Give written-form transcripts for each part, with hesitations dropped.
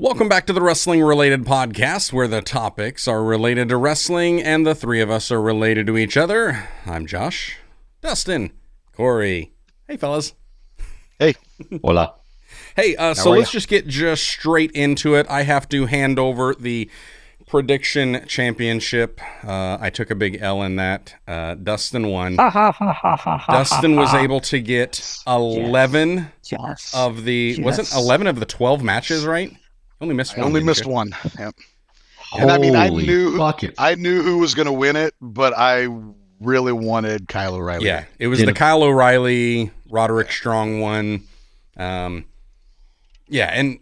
Welcome back to the Wrestling Related Podcast, where the topics are related to wrestling and the three of us are related to each other. I'm Josh, Dustin, Corey. Hey, fellas. Hey. Hola. Hey, so let's just get straight into it. I have to hand over the prediction championship. I took a big L in that. Dustin won. Dustin was able to get 11 of the, wasn't 11 of the 12 matches, right? Only missed one. Only missed one. Yep. And I mean, I knew who was going to win it, but I really wanted Kyle O'Reilly. Yeah, it was the Kyle O'Reilly, Roderick Strong one. Yeah, and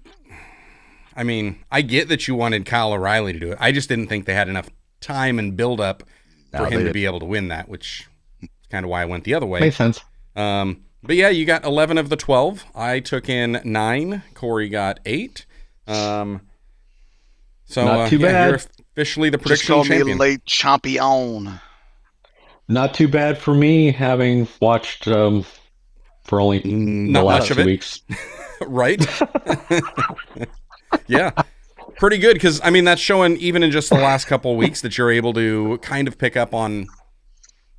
I mean, I get that you wanted Kyle O'Reilly to do it. I just didn't think they had enough time and build up for him to be able to win that, which is kind of why I went the other way. Makes sense. But yeah, you got 11 of the 12. I took in 9. Corey got 8. So not too bad. You're officially the prediction champion. Just call me late champion. Not too bad for me, having watched for only the last 2 weeks. Right? Yeah. Pretty good, because, I mean, that's showing, even in just the last couple of weeks, that you're able to kind of pick up on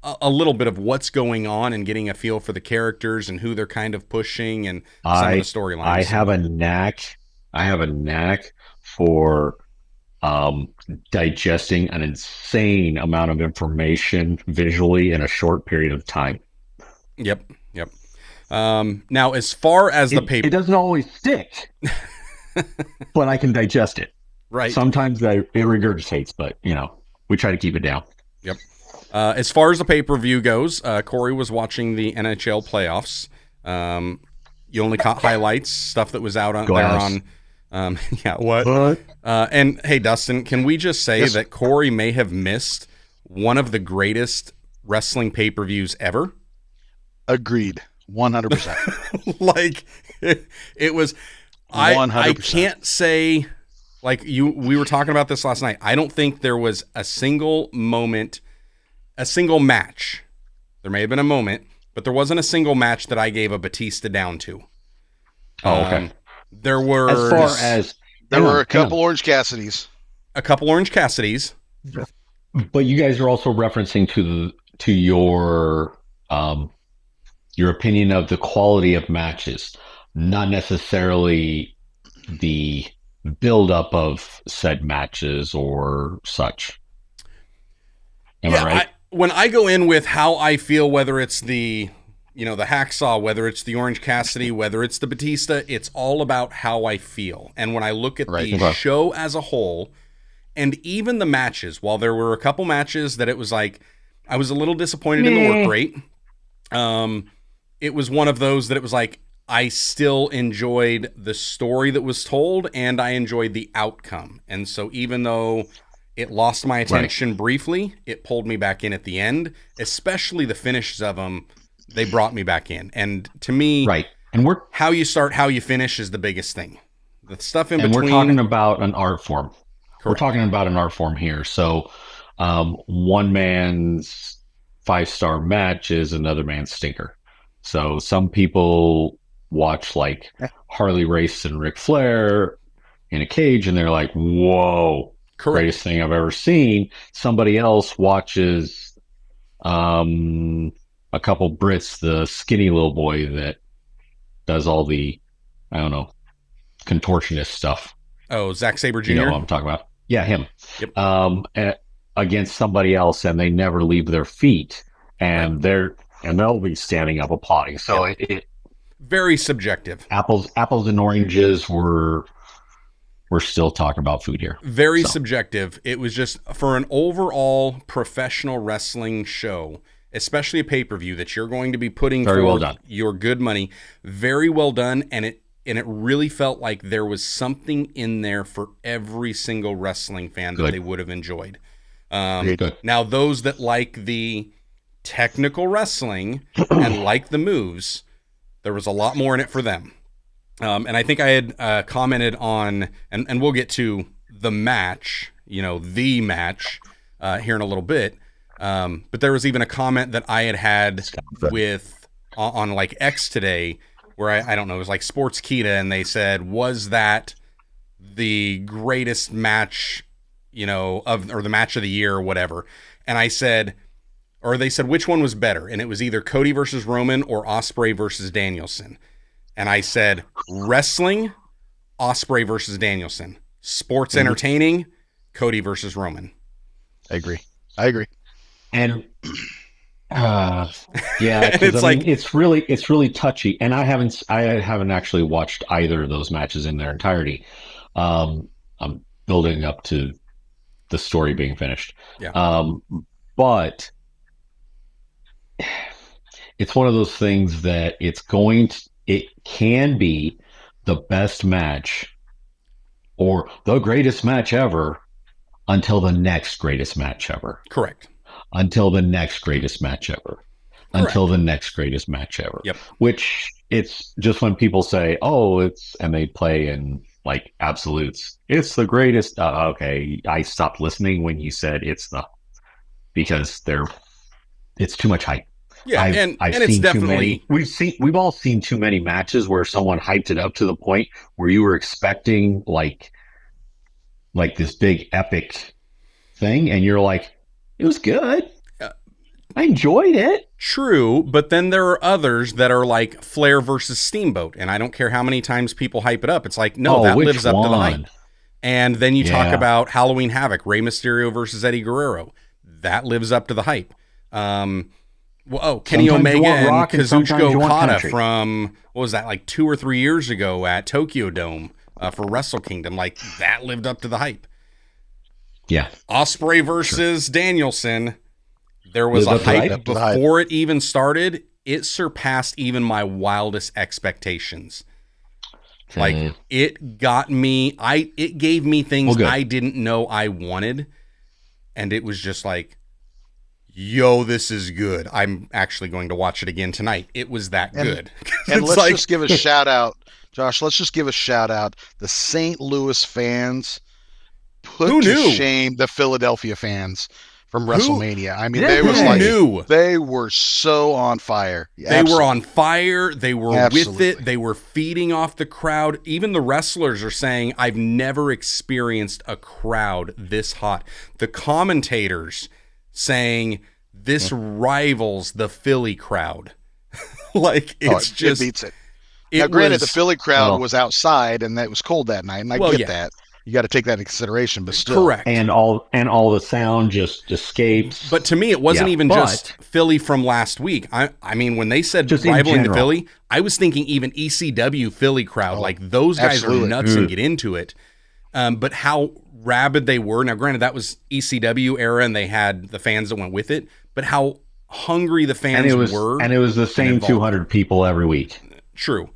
a little bit of what's going on and getting a feel for the characters and who they're kind of pushing and some of the storylines. I have a knack for digesting an insane amount of information visually in a short period of time. Yep. Now, as far as the paper, it doesn't always stick, but I can digest it. Right. Sometimes it regurgitates, but we try to keep it down. Yep. As far as the pay-per-view goes, Corey was watching the NHL playoffs. You only caught highlights, stuff that was out on there on. Yeah, what? And hey, Dustin, can we just say that Corey may have missed one of the greatest wrestling pay-per-views ever? Agreed. 100%. Like, it was. 100%. I can't say, like, we were talking about this last night. I don't think there was a single moment, a single match. There may have been a moment, but there wasn't a single match that I gave a Batista down to. Oh, okay. There were a couple Orange Cassidys. A couple Orange Cassidys. But you guys are also referencing to your opinion of the quality of matches, not necessarily the build-up of said matches or such. Am I right? When I go in with how I feel, whether it's the Hacksaw, whether it's the Orange Cassidy, whether it's the Batista, it's all about how I feel. And when I look at the show as a whole, and even the matches, while there were a couple matches that it was like, I was a little disappointed in the work rate. It was one of those that it was like, I still enjoyed the story that was told, and I enjoyed the outcome. And so even though it lost my attention briefly, it pulled me back in at the end, especially the finishes of them. They brought me back in. And to me, and how you start, how you finish is the biggest thing. The stuff in between. And we're talking about an art form. Correct. We're talking about an art form here. So one man's 5-star match is another man's stinker. So some people watch like Harley Race and Ric Flair in a cage and they're like, whoa, greatest thing I've ever seen. Somebody else watches a couple Brits, the skinny little boy that does all the, I don't know, contortionist stuff. Oh, Zack Sabre Jr.? You know what I'm talking about? Yeah, him. Yep. Against somebody else, and they never leave their feet, and they'll be standing up applauding. So it very subjective. Apples and oranges. We're still talking about food here. Very subjective. It was just for an overall professional wrestling show, especially a pay-per-view that you're going to be putting forth your good money. Very well done, and it really felt like there was something in there for every single wrestling fan that they would have enjoyed. Now, those that like the technical wrestling and like the moves, there was a lot more in it for them. And I think I had commented on, and we'll get to the match, here in a little bit. But there was even a comment that I had with on like X today, where I don't know, it was like Sports Kita, and they said, was that the greatest match, or the match of the year or whatever. And I said, or they said, which one was better? And it was either Cody versus Roman or Ospreay versus Danielson. And I said, wrestling, Ospreay versus Danielson. Sports entertaining, Cody versus Roman. I agree. And yeah, it's really touchy. And I haven't actually watched either of those matches in their entirety. I'm building up to the story being finished. Yeah. But it's one of those things that it can be the best match or the greatest match ever until the next greatest match ever. Correct. Until the next greatest match ever. Correct. Until the next greatest match ever. Yep. Which it's just when people say, and they play in like absolutes. It's the greatest. Okay. I stopped listening when you said because it's too much hype. Yeah, and it's definitely we've all seen too many matches where someone hyped it up to the point where you were expecting like this big epic thing, and you're like, it was good. I enjoyed it. True, but then there are others that are like Flair versus Steamboat, and I don't care how many times people hype it up. It's like, no, that lives up to the hype. And then you talk about Halloween Havoc, Rey Mysterio versus Eddie Guerrero. That lives up to the hype. Kenny Omega and Kazuchika Okada from, what was that, like 2 or 3 years ago at Tokyo Dome for Wrestle Kingdom. Like, that lived up to the hype. Yeah. Ospreay versus Danielson. There was a hype before it even started. It surpassed even my wildest expectations. Like, it got me, it gave me things I didn't know I wanted. And it was just like, yo, this is good. I'm actually going to watch it again tonight. It was that good. And let's just give a shout out, Josh. Let's just give a shout out. The St. Louis fans put to shame the Philadelphia fans from WrestleMania. I mean, they were so on fire. They were on fire. They were with it. They were feeding off the crowd. Even the wrestlers are saying, I've never experienced a crowd this hot. The commentators saying this rivals the Philly crowd. Like, it beats it. Now, granted, the Philly crowd was outside and it was cold that night, and I get that. You got to take that into consideration, but still. Correct. And all the sound just escapes. But to me, it wasn't even just Philly from last week. I mean, when they said rivaling the Philly, I was thinking even ECW Philly crowd. Like, those guys are nuts and get into it. But how rabid they were. Now, granted, that was ECW era, and they had the fans that went with it. But how hungry the fans were. And it was the same 200 people every week. True.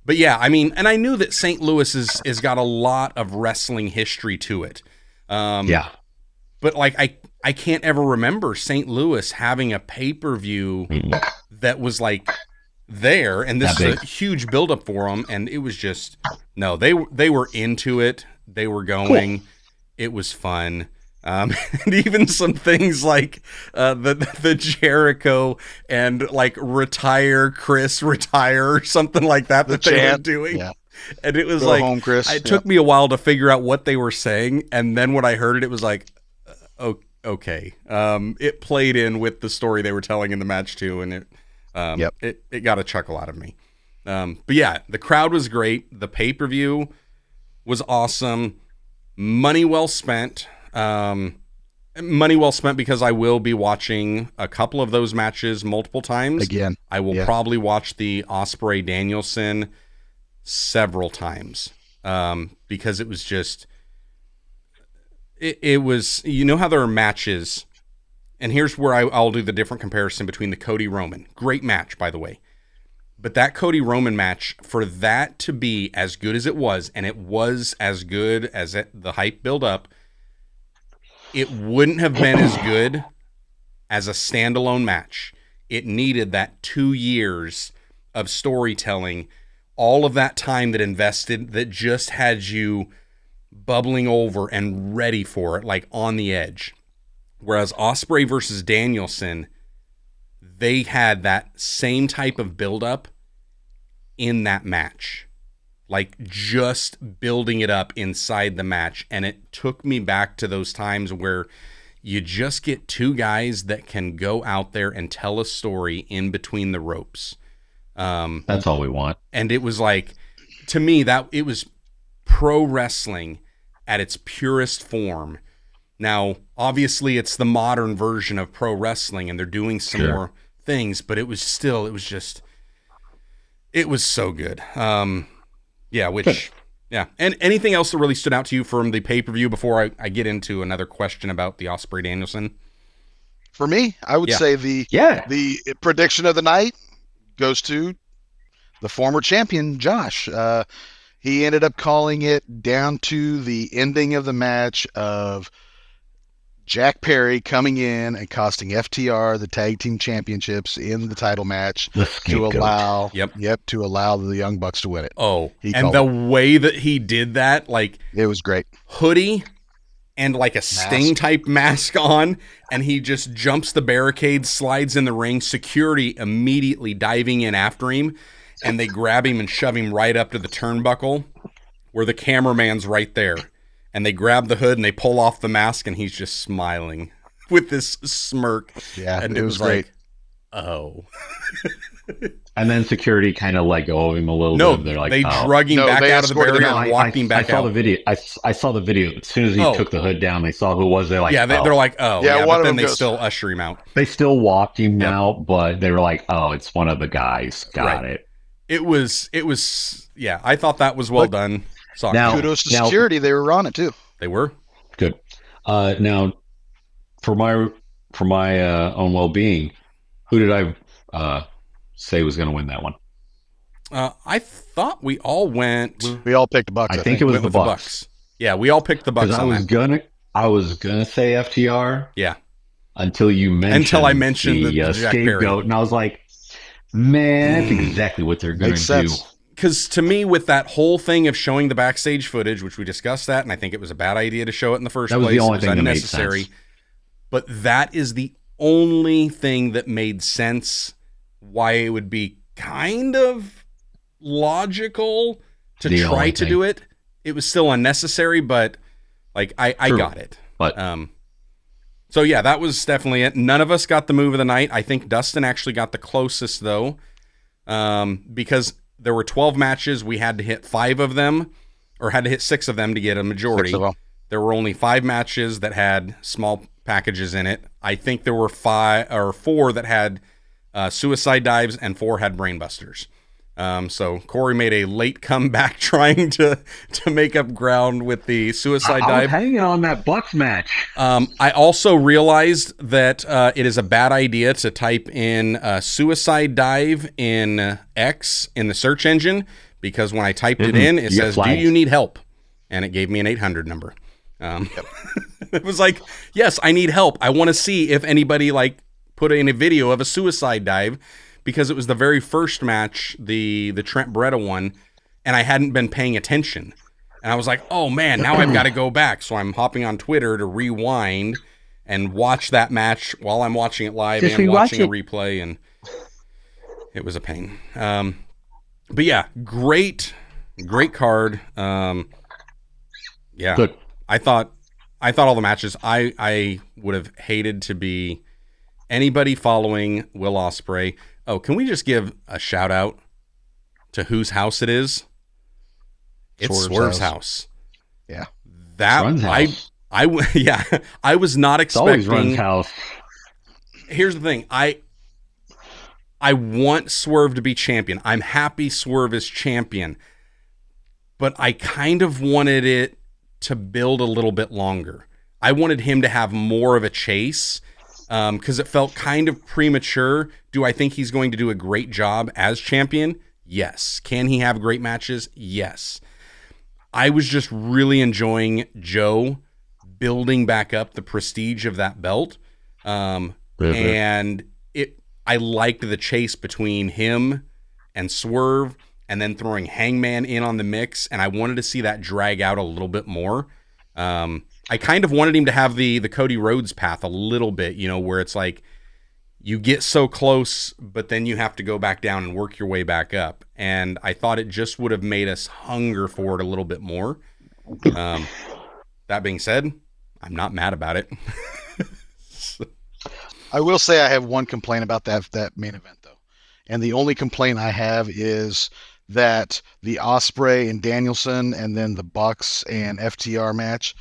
But yeah, I mean, and I knew that St. Louis has got a lot of wrestling history to it. But like, I can't ever remember St. Louis having a pay-per-view that was like there, and this is a huge buildup for them, and it was just, no, they were into it. They were going. Cool. It was fun. And even some things like the Jericho and like retire or something like that they were doing. Yeah. And it was Go home, Chris. It took me a while to figure out what they were saying. And then when I heard it, it was like, okay. It played in with the story they were telling in the match too. And it got a chuckle out of me. But yeah, the crowd was great. The pay-per-view was awesome. Money well spent. Money well spent because I will be watching a couple of those matches multiple times. Again. I will probably watch the Ospreay Danielson several times. Because it was just, it was, you know how there are matches, and here's where I'll do the different comparison between the Cody Roman. Great match, by the way. But that Cody Roman match, for that to be as good as it was, and it was as good as the hype build up, it wouldn't have been as good as a standalone match. It needed that 2 years of storytelling, all of that time that invested, that just had you bubbling over and ready for it, like on the edge. Whereas Ospreay versus Danielson, they had that same type of buildup in that match. like just building it up inside the match. And it took me back to those times where you just get two guys that can go out there and tell a story in between the ropes. That's all we want. And it was like, to me, that it was pro wrestling at its purest form. Now, obviously, it's the modern version of pro wrestling, and they're doing some more things, but it was so good. And anything else that really stood out to you from the pay-per-view before I get into another question about the Ospreay Danielson? For me, I would say the prediction of the night goes to the former champion, Josh. He ended up calling it down to the ending of the match of Jack Perry coming in and costing FTR the Tag Team Championships in the title match to allow the Young Bucks to win it. Oh, and the way that he did that, like, it was great. Hoodie and like a Sting type mask on, and he just jumps the barricade, slides in the ring, security immediately diving in after him, and they grab him and shove him right up to the turnbuckle where the cameraman's right there. And they grab the hood and they pull off the mask, and he's just smiling with this smirk. Yeah, and it was great. Like, oh. And then security kind of let go of him a little bit. They're like, they drug him back out of the barrier and walked him back out. I saw the video. As soon as he took the hood down, they saw who it was. They're like, they're like, oh. Yeah, but then they still usher him out. They still walked him out, but they were like, oh, it's one of the guys. Got it. It was, I thought that was well done. Now, kudos to security. They were on it too. They were good. Now, for my own well-being, who did I say was going to win that one? I thought we all went. We all picked the Bucks. I think it was the Bucks. Yeah, we all picked the Bucks. I was gonna say FTR. Yeah. Until I mentioned the Scapegoat, and I was like, man, that's exactly what they're going to do. Because to me, with that whole thing of showing the backstage footage, which we discussed that, and I think it was a bad idea to show it in the first place. That was the only thing that made sense. But that is the only thing that made sense why it would be kind of logical to try to do it. It was still unnecessary, but like I got it. But so yeah, that was definitely it. None of us got the move of the night. I think Dustin actually got the closest though, because there were 12 matches. We had to hit 5 of them, or had to hit 6 of them to get a majority. There were only 5 matches that had small packages in it. I think there were 4 that had suicide dives, and 4 had brainbusters. So Corey made a late comeback trying to make up ground with the suicide dive. I was hanging on that Bucks match. I also realized that it is a bad idea to type in suicide dive in X in the search engine, because when I typed it in, it says, "Do you need help?" And it gave me an 800 number. It was like, yes, I need help. I want to see if anybody put in a video of a suicide dive, because it was the very first match, the Trent Beretta one, and I hadn't been paying attention. And I was like, oh man, now I've got to go back. So I'm hopping on Twitter to rewind and watch that match while I'm watching it live and watching a replay, and it was a pain. But yeah, great card. Yeah. Good. I thought all the matches, I would have hated to be anybody following Will Ospreay. Oh, can we just give a shout out to whose house it is? It's Swerve's house. Yeah. I was not expecting. It's always Run's house. Here's the thing. I want Swerve to be champion. I'm happy Swerve is champion. But I kind of wanted it to build a little bit longer. I wanted him to have more of a chase, because it felt kind of premature. Do I think he's going to do a great job as champion? Yes. Can he have great matches? Yes. I was just really enjoying Joe building back up the prestige of that belt. And I liked the chase between him and Swerve, and then throwing Hangman in on the mix. And I wanted to see that drag out a little bit more. I kind of wanted him to have the Cody Rhodes path a little bit, where it's like, you get so close, but then you have to go back down and work your way back up. And I thought it just would have made us hunger for it a little bit more. That being said, I'm not mad about it. I will say I have one complaint about that main event, though. And the only complaint I have is that the Ospreay and Danielson and then the Bucks and FTR match,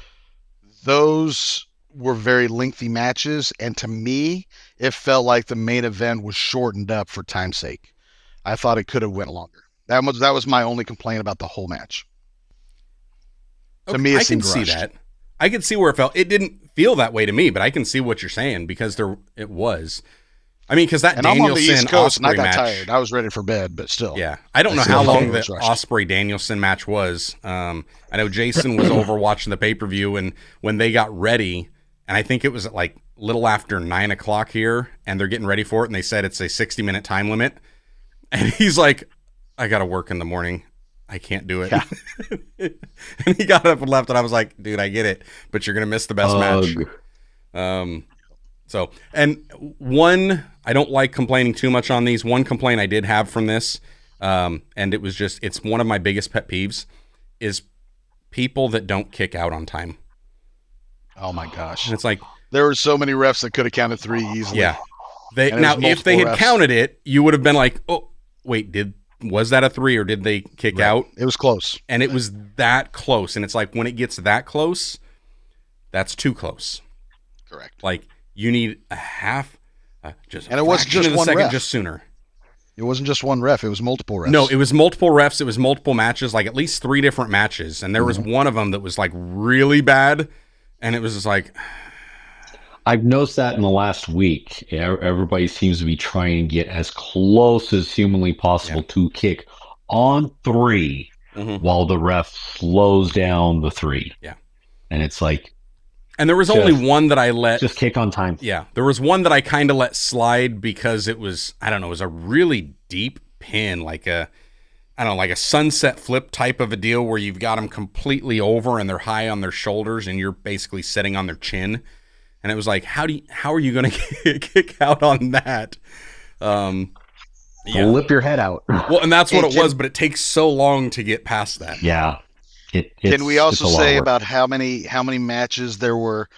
those were very lengthy matches. And to me, it felt like the main event was shortened up for time's sake. I thought it could have went longer. That was my only complaint about the whole match. Okay, to me, I can see that. I can see where it felt. It didn't feel that way to me, but I can see what you're saying because it was. I mean, because that and Danielson I'm on the East Coast Ospreay and I got tired. I was ready for bed, but still. Yeah, I don't know how long the Ospreay Danielson match was. I know Jason was over watching the pay-per-view, and when they got ready, and I think it was like a little after 9:00 here, and they're getting ready for it, and they said it's a 60-minute time limit, and he's like, "I got to work in the morning. I can't do it." Yeah. And he got up and left, and I was like, "Dude, I get it, but you're gonna miss the best match." So, and one, I don't like complaining too much on these. One complaint I did have from this, and it's one of my biggest pet peeves, is people that don't kick out on time. Oh my gosh! And it's like there were so many refs that could have counted 3 easily. Yeah. If they had counted it, you would have been like, "Oh, wait, was that a 3 or did they kick out?" It was close. And it was that close. And it's like, when it gets that close, that's too close. Correct. Like, you need a half, just and it wasn't just one second, ref. just sooner. It wasn't just one ref. It was multiple refs. No, it was multiple refs. It was multiple matches, like at least 3 different matches. And there was one of them that was like really bad. And it was just like, I've noticed that in the last week, everybody seems to be trying to get as close as humanly possible to kick on 3 while the ref slows down the 3. Yeah. And it's like, and there was only one that I let just kick on time. Yeah. There was one that I kind of let slide because it was, I don't know, it was a really deep pin, like a sunset flip type of a deal where you've got them completely over and they're high on their shoulders and you're basically sitting on their chin. And it was like, how are you going to kick out on that? Flip your head out. Well, and that's what it was, but it takes so long to get past that. Yeah. Can we also say about how many matches there were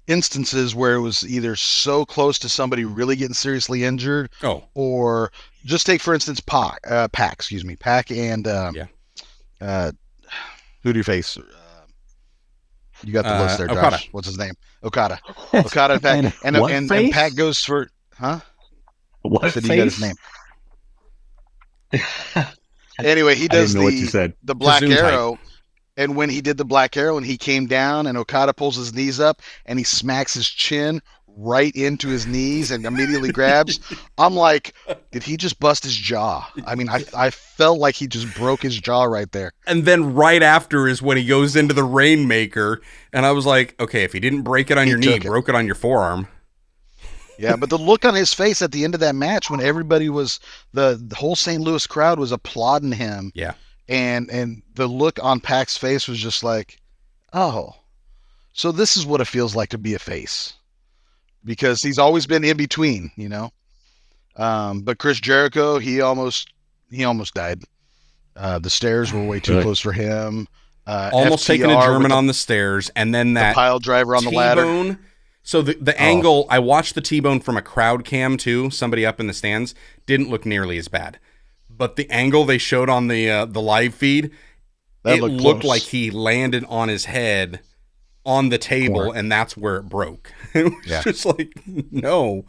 instances where it was either so close to somebody really getting seriously injured, or just take for instance Pac and who do you face? You got the list there, Josh. Okada. What's his name? Okada and Pac, and Pac goes for What did he get his name? Anyway, he does the Black Arrow, and when he did the Black Arrow and he came down and Okada pulls his knees up and he smacks his chin right into his knees and immediately grabs, I'm like, did he just bust his jaw? I mean, I felt like he just broke his jaw right there. And then right after is when he goes into the Rainmaker, and I was like, okay, if he didn't break it on your knee, he broke it on your forearm. Yeah, but the look on his face at the end of that match when everybody was, the whole St. Louis crowd was applauding him. Yeah. And the look on Pac's face was just like, oh, so this is what it feels like to be a face. Because he's always been in between, you know. But Chris Jericho, he almost died. The stairs were way too close for him. Almost FTR taking a German on the stairs, and then that the pile driver on the ladder. So the angle, I watched the T-bone from a crowd cam too. Somebody up in the stands didn't look nearly as bad, but the angle they showed on the live feed, it looked like he landed on his head on the table, and that's where it broke. It was just like, no.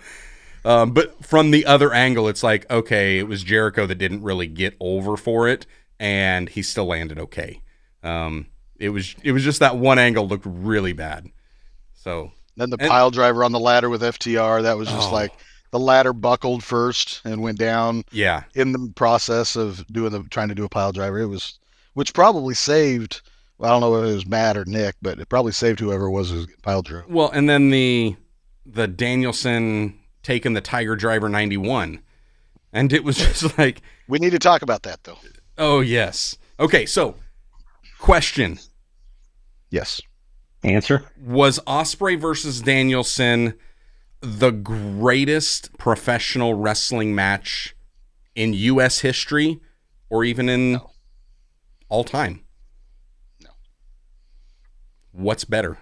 But from the other angle, it's like, okay, it was Jericho that didn't really get over for it, and he still landed okay. It was just that one angle looked really bad. So then the pile driver on the ladder with FTR, that was just like the ladder buckled first and went down. Yeah. In the process of trying to do a pile driver, it was, which probably saved. I don't know if it was Matt or Nick, but it probably saved whoever was who pile driver. Well, and then the Danielson taking the Tiger Driver 91, and it was just like, we need to talk about that though. Oh yes. Okay, so question. Yes. Answer. Was Ospreay versus Danielson the greatest professional wrestling match in U.S. history or even in all time? No. What's better?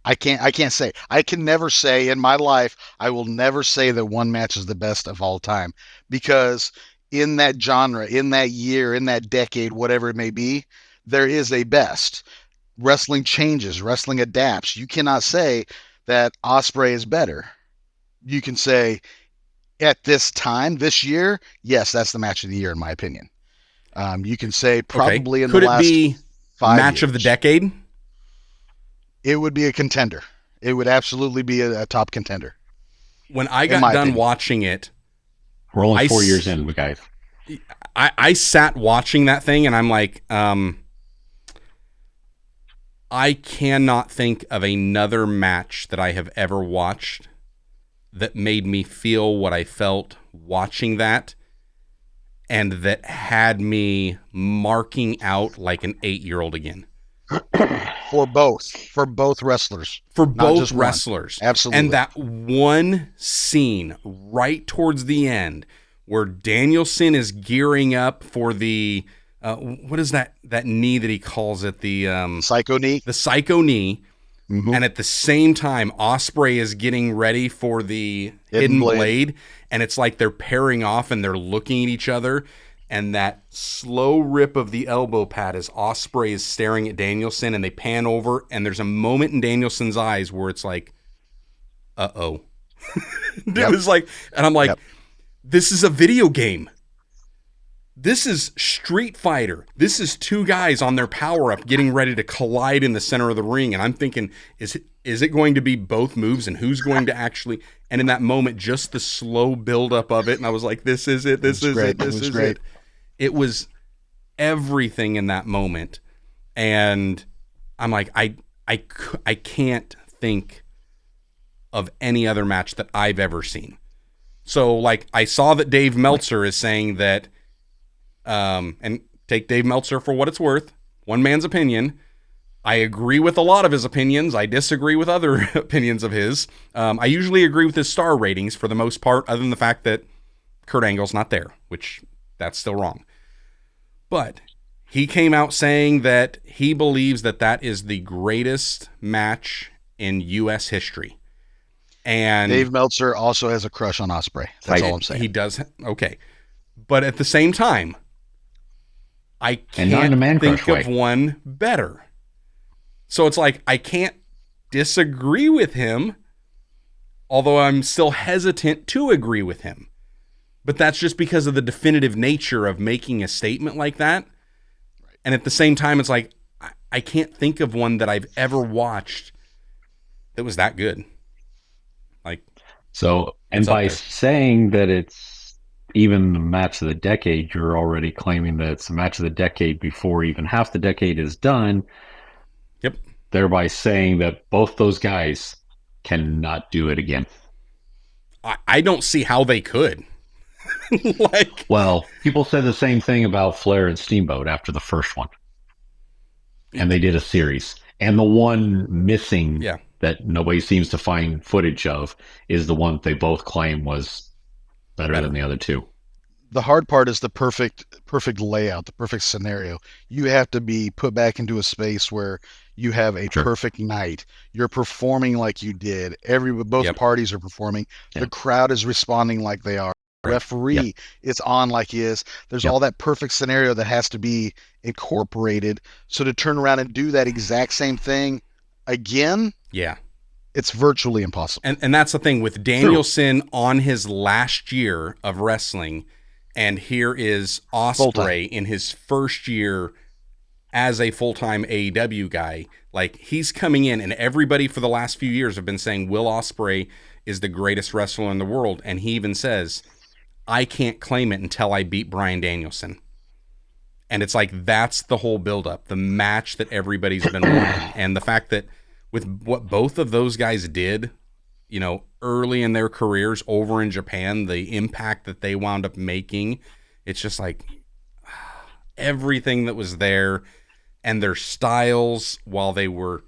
I can't say. I can never say in my life, I will never say that one match is the best of all time, because in that genre, in that year, in that decade, whatever it may be, there is a best. Wrestling changes, wrestling adapts. You cannot say that Ospreay is better. You can say at this time, this year, yes, that's the match of the year, in my opinion. You can say probably in the last 5 years. Could it be match of the decade? It would be a contender. It would absolutely be a top contender. When I got done watching it, we're only 4 years in, guys. I sat watching that thing and I'm like, I cannot think of another match that I have ever watched that made me feel what I felt watching that, and that had me marking out like an 8-year-old again. For both wrestlers. For both wrestlers. Absolutely. And that one scene right towards the end where Danielson is gearing up for the, what is that knee that he calls it? The psycho knee. The psycho knee. Mm-hmm. And at the same time, Ospreay is getting ready for the hidden blade. And it's like they're pairing off and they're looking at each other. And that slow rip of the elbow pad as Ospreay is staring at Danielson, and they pan over, and there's a moment in Danielson's eyes where it's like, uh-oh. It was like, and I'm like, this is a video game. This is Street Fighter. This is two guys on their power-up getting ready to collide in the center of the ring. And I'm thinking, is it going to be both moves, and who's going to actually... And in that moment, just the slow buildup of it, and I was like, this is it, this is it, this is it. It was everything in that moment. And I'm like, I can't think of any other match that I've ever seen. So, like, I saw that Dave Meltzer is saying that, and take Dave Meltzer for what it's worth, one man's opinion. I agree with a lot of his opinions. I disagree with other opinions of his. I usually agree with his star ratings for the most part, other than the fact that Kurt Angle's not there, which that's still wrong. But he came out saying that he believes that that is the greatest match in U.S. history. And Dave Meltzer also has a crush on Ospreay. That's all I'm saying. He does. Okay. But at the same time, I can't think of one better. So it's like, I can't disagree with him, although I'm still hesitant to agree with him. But that's just because of the definitive nature of making a statement like that. Right. And at the same time, it's like, I can't think of one that I've ever watched that was that good. Like, so, and by saying that it's even the match of the decade, you're already claiming that it's the match of the decade before even half the decade is done. Yep. Thereby saying that both those guys cannot do it again. I don't see how they could. Well, people said the same thing about Flair and Steamboat after the first one. And they did a series. And the one missing that nobody seems to find footage of is the one that they both claim was better than the other two. The hard part is the perfect layout, the perfect scenario. You have to be put back into a space where you have a perfect night. You're performing like you did. Both parties are performing. The crowd is responding like they are. Referee is on like he is. There's all that perfect scenario that has to be incorporated. So to turn around and do that exact same thing again, it's virtually impossible. And that's the thing with Danielson on his last year of wrestling, and here is Ospreay in his first year as a full-time AEW guy. Like, he's coming in, and everybody for the last few years have been saying Will Ospreay is the greatest wrestler in the world, and he even says, I can't claim it until I beat Brian Danielson. And it's like, that's the whole buildup, the match that everybody's been wanting. And the fact that with what both of those guys did, you know, early in their careers over in Japan, the impact that they wound up making, it's just like everything that was there, and their styles, while they were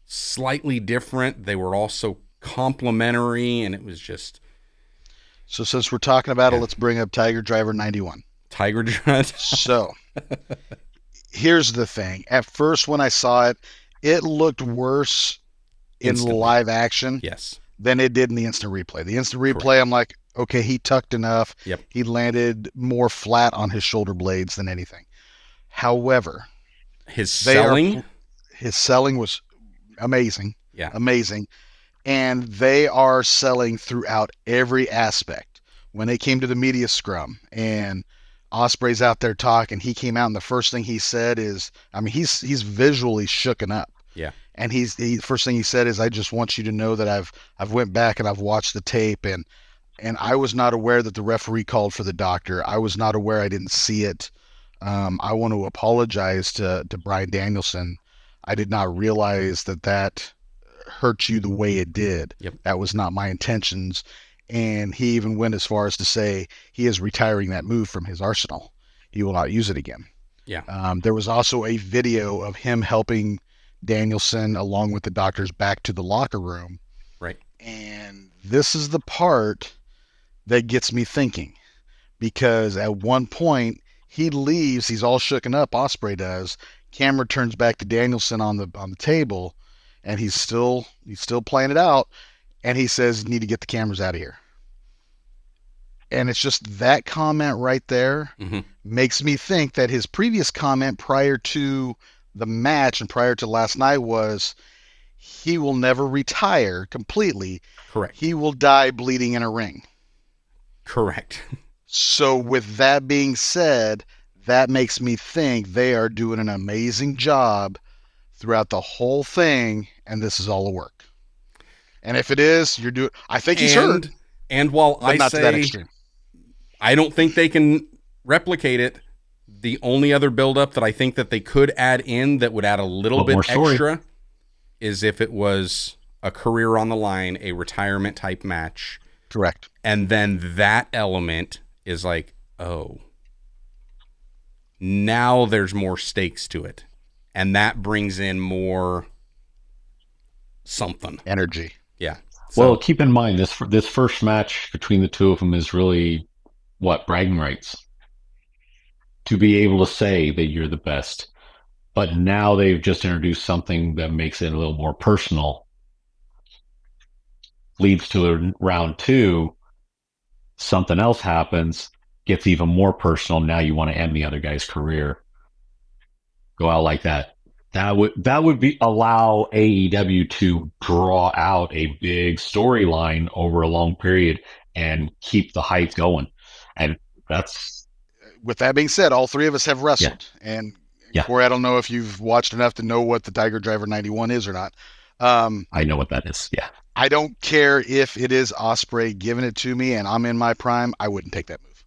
slightly different, they were also complimentary, and it was just. So since we're talking about it, let's bring up Tiger Driver 91. Tiger Driver. So here's the thing. At first, when I saw it, it looked worse instantly. In live action. Yes. Than it did in the instant replay. The instant replay, Correct. I'm like, okay, he tucked enough. Yep. He landed more flat on his shoulder blades than anything. However, his selling was amazing. Yeah. Amazing. And they are selling throughout every aspect. When they came to the media scrum and Ospreay's out there talking, he came out and the first thing he said is, I mean, he's visually shooken up. Yeah. And the first thing he said is, I just want you to know that I've went back and I've watched the tape and I was not aware that the referee called for the doctor. I was not aware. I didn't see it. I want to apologize to Brian Danielson. I did not realize that hurt you the way it did. Yep. That was not my intentions. And he even went as far as to say he is retiring that move from his arsenal. He will not use it again. Yeah. There was also a video of him helping Danielson along with the doctors back to the locker room. Right. And this is the part that gets me thinking, because at one point he leaves, he's all shooken up, Ospreay does. Camera turns back to Danielson on the table, and he's still playing it out, and he says, "Need to get the cameras out of here." And it's just that comment right there makes me think that his previous comment prior to the match and prior to last night was he will never retire completely. Correct. He will die bleeding in a ring. Correct. So with that being said, that makes me think they are doing an amazing job throughout the whole thing, and this is all a work. And if it is, you're doing. I think he's hurt. And while I not say to that extreme. I don't think they can replicate it, the only other buildup that I think that they could add in that would add a little bit extra is if it was a career on the line, a retirement type match. Correct. And then that element is like, oh, now there's more stakes to it. And that brings in more something. Energy. Yeah. So, well, keep in mind, this first match between the two of them is really, bragging rights. To be able to say that you're the best. But now they've just introduced something that makes it a little more personal. Leads to a round two. Something else happens. Gets even more personal. Now you want to end the other guy's career. Go out like that. That would allow AEW to draw out a big storyline over a long period and keep the hype going. And that's... With that being said, all three of us have wrestled. Yeah. And Corey, I don't know if you've watched enough to know what the Tiger Driver 91 is or not. I know what that is. Yeah. I don't care if it is Ospreay giving it to me and I'm in my prime. I wouldn't take that move.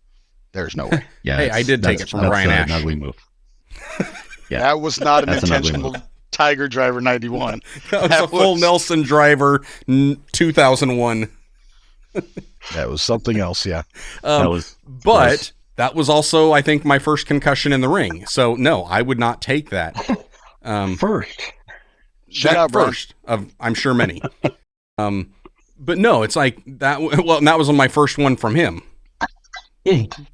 There's no way. Yeah. Hey, I did take it from Brian Ash. An ugly move. Yeah. That was not an intentional Tiger Driver 91. That was a full Nelson Driver 2001. That was something else. Yeah. That was also, I think, my first concussion in the ring. So, no, I would not take that. First. Shout out, first of, I'm sure, many. But no, it's like that. Well, that was my first one from him.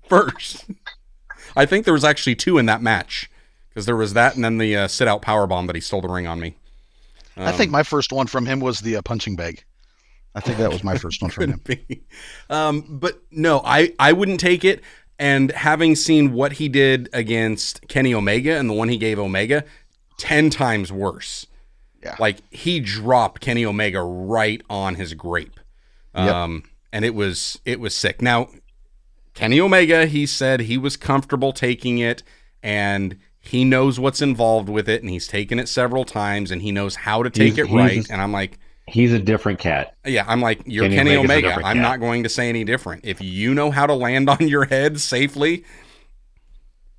First. I think there was actually two in that match. Because there was that and then the sit-out powerbomb that he stole the ring on me. I think my first one from him was the punching bag. I think that was my first one from him. But no, I wouldn't take it. And having seen what he did against Kenny Omega and the one he gave Omega, 10 times worse. Yeah. Like, he dropped Kenny Omega right on his grape. And it was sick. Now, Kenny Omega, he said he was comfortable taking it, and he knows what's involved with it, and he's taken it several times, and he knows how to take it right. And I'm like... He's a different cat. Yeah, I'm like, you're Kenny Omega. I'm not going to say any different. If you know how to land on your head safely,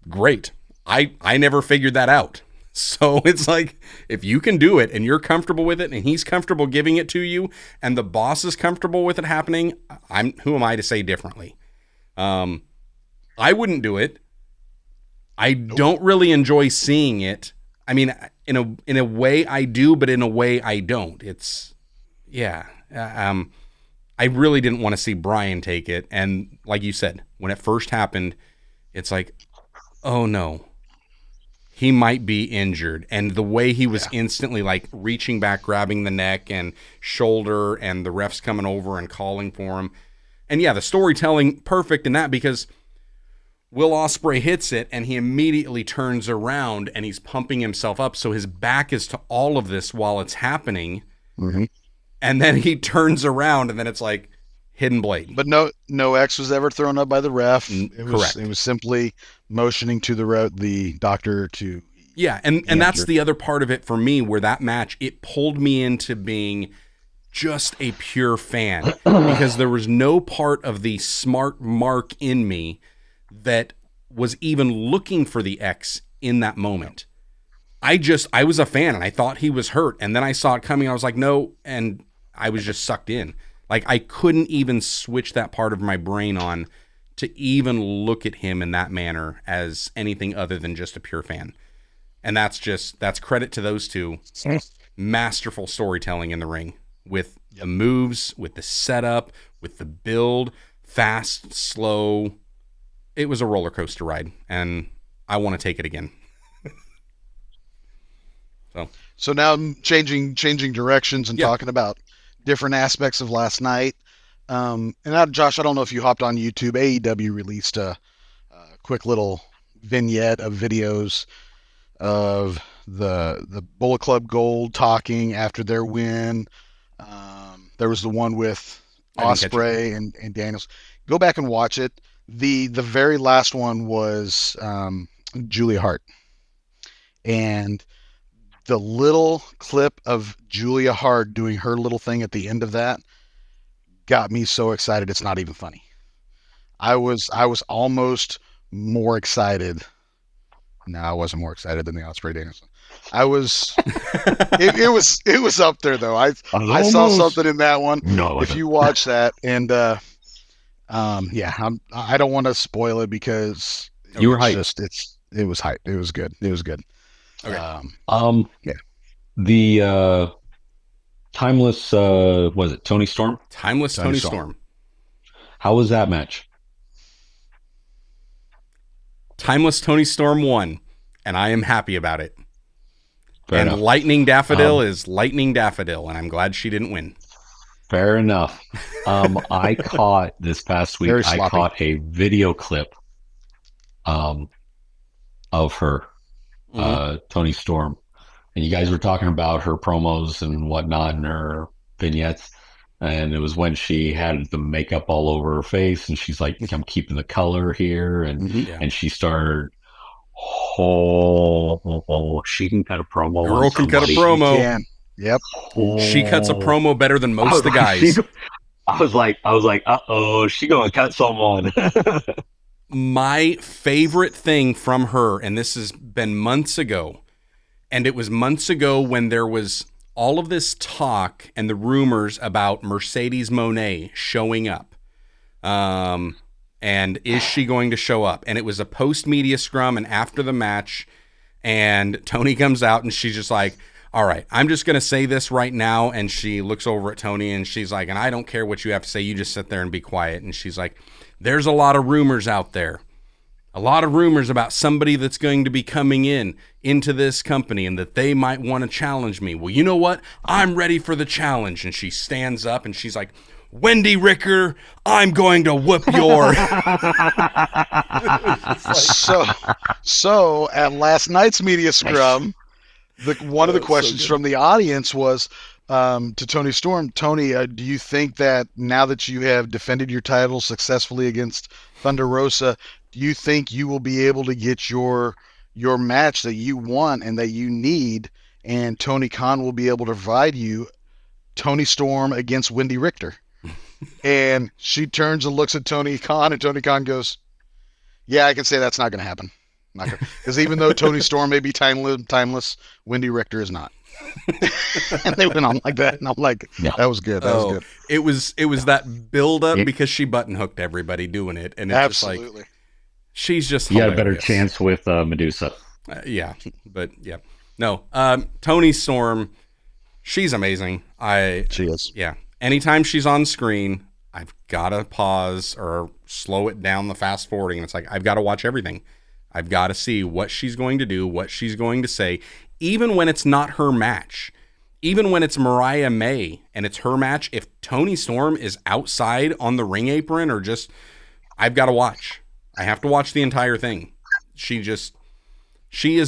great. I never figured that out. So it's like, if you can do it and you're comfortable with it and he's comfortable giving it to you and the boss is comfortable with it happening, who am I to say differently? I wouldn't do it. I don't really enjoy seeing it. I mean, in a way I do, but in a way I don't. yeah. I really didn't want to see Brian take it. And like you said, when it first happened, it's like, oh no, he might be injured. And the way he was instantly like reaching back, grabbing the neck and shoulder, and the refs coming over and calling for him. And yeah, the storytelling perfect in that, because Will Ospreay hits it and he immediately turns around and he's pumping himself up. So his back is to all of this while it's happening. Mm-hmm. And then he turns around and then it's like hidden blade. But no X was ever thrown up by the ref. Correct. It was simply motioning to the doctor to. Yeah, and that's the other part of it for me, where that match, it pulled me into being just a pure fan, because there was no part of the smart mark in me that was even looking for the X in that moment. I was a fan and I thought he was hurt, and then I saw it coming. I was like, no, and I was just sucked in. Like, I couldn't even switch that part of my brain on to even look at him in that manner as anything other than just a pure fan. And that's credit to those two. Masterful storytelling in the ring, with the moves, with the setup, with the build, fast, slow. It was a roller coaster ride, and I want to take it again. So now I'm changing directions and talking about different aspects of last night. And now, Josh, I don't know if you hopped on YouTube. AEW released a quick little vignette of videos of the Bullet Club Gold talking after their win. There was the one with Ospreay and Daniels. Go back and watch it. The very last one was Julia Hart. And the little clip of Julia Hart doing her little thing at the end of that got me so excited it's not even funny. I was almost more excited. No, I wasn't more excited than the Ospreay Danielson. I was. it was up there though. I saw something in that one. No, if you watch that, and I don't want to spoil it because you were hyped. It was hype. It was good. It was good. Okay. The Timeless, was it Tony Storm? Timeless Tony Storm. How was that match? Timeless Tony Storm won, and I am happy about it. Fair enough. Lightning Daffodil is Lightning Daffodil, and I'm glad she didn't win. Fair enough. I caught this past week, I caught a video clip of her, Tony Storm. And you guys were talking about her promos and whatnot and her vignettes. And it was when she had the makeup all over her face and she's like, I'm keeping the color here. And she started, she can cut a promo. Girl can cut a promo. Yep. She cuts a promo better than most of the guys. I was like, uh-oh, she gonna cut someone. My favorite thing from her, and this has been months ago, and it was months ago when there was all of this talk and the rumors about Mercedes Moné showing up. And is she going to show up? And it was a post-media scrum and after the match, and Tony comes out and she's just like, all right, I'm just going to say this right now. And she looks over at Tony and she's like, and I don't care what you have to say. You just sit there and be quiet. And she's like, there's a lot of rumors out there. A lot of rumors about somebody that's going to be coming into this company and that they might want to challenge me. Well, you know what? I'm ready for the challenge. And she stands up and she's like, Wendy Ricker, I'm going to whoop your. So at last night's media scrum, one of the questions from the audience was to Tony Storm. Tony, do you think that now that you have defended your title successfully against Thunder Rosa, do you think you will be able to get your match that you want and that you need, and Tony Khan will be able to provide you Tony Storm against Wendy Richter? And she turns and looks at Tony Khan, and Tony Khan goes, yeah, I can say that's not going to happen. Because even though Tony Storm may be timeless, Wendy Richter is not. And they went on like that, and I'm like, that was good. That was good. It was that build up because she button hooked everybody doing it, and it's absolutely just like she's just you got a better chance with Medusa. Yeah, but yeah, no. Tony Storm, She's amazing. She is. Yeah. Anytime she's on screen, I've got to pause or slow it down the fast forwarding. And it's like, I've got to watch everything. I've got to see what she's going to do, what she's going to say, even when it's not her match. Even when it's Mariah May and it's her match, if Toni Storm is outside on the ring apron or just, I've got to watch. I have to watch the entire thing. She is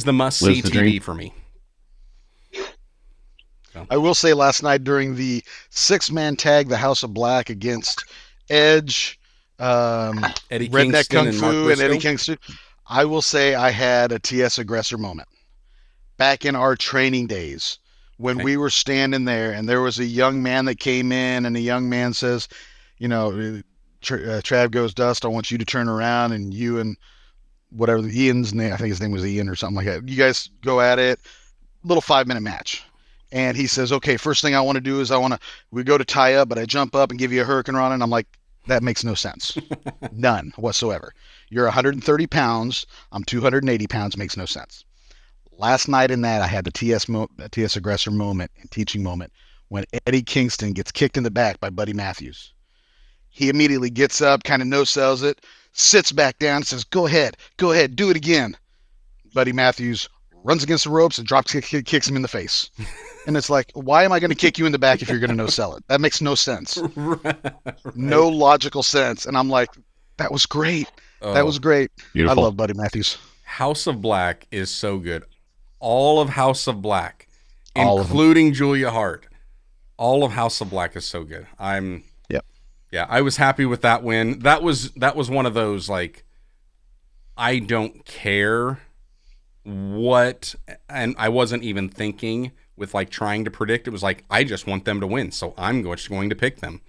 the must-see TV for me. So. I will say last night during the 6-man tag, the House of Black against Edge, Eddie Redneck Kingston Kung and Fu, Mark and Eddie Kingston, I will say I had a TS Aggressor moment. Back in our training days, when we were standing there and there was a young man that came in and the young man says, Trav goes, Dust, I want you to turn around and you and whatever Ian's name, I think his name was Ian or something like that. You guys go at it, little 5-minute match. And he says, okay, first thing I want to do is we go to tie up, but I jump up and give you a hurricane run. And I'm like, that makes no sense. None whatsoever. You're 130 pounds. I'm 280 pounds. Makes no sense. Last night in that, I had the TS Aggressor moment and teaching moment when Eddie Kingston gets kicked in the back by Buddy Matthews. He immediately gets up, kind of no-sells it, sits back down, and says, go ahead, do it again. Buddy Matthews runs against the ropes and kicks him in the face. And it's like, why am I going to kick you in the back if you're going to no-sell it? That makes no sense. Right. No logical sense. And I'm like, that was great. That was great. Beautiful. I love Buddy Matthews. House of Black is so good. All of House of Black, including Julia Hart. All of House of Black is so good. Yeah, I was happy with that win. That was one of those, like, I don't care what, and I wasn't even thinking with, like, trying to predict. It was like, I just want them to win, so I'm just going to pick them,